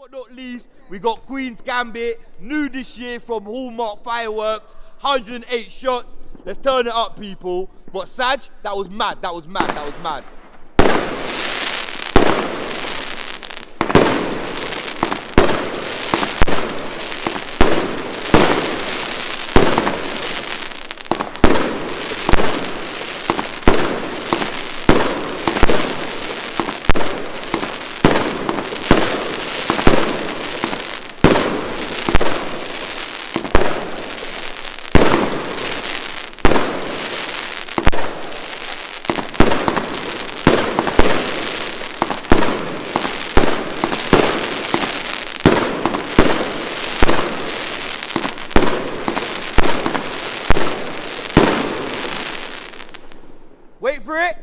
But not least, we got Queen's Gambit, new this year from Hallmark Fireworks, 108 shots. Let's turn it up, people. But Saj, that was mad, that was mad, that was mad. Wait for it.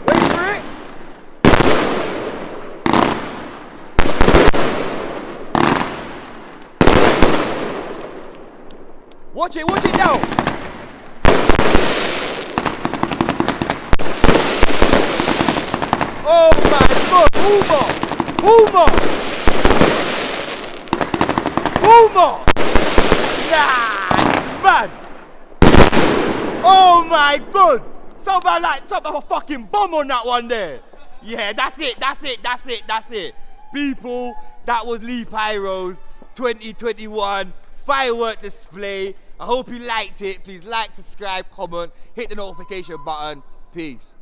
Wait for it. Watch it now. Oh my God, Hallmark. Nah, mad. Oh my God. Somebody like a fucking bomb on that one there. Yeah, that's it. People, that was Lee Pyro's 2021 firework display. I hope you liked it. Please like, subscribe, comment, hit the notification button. Peace.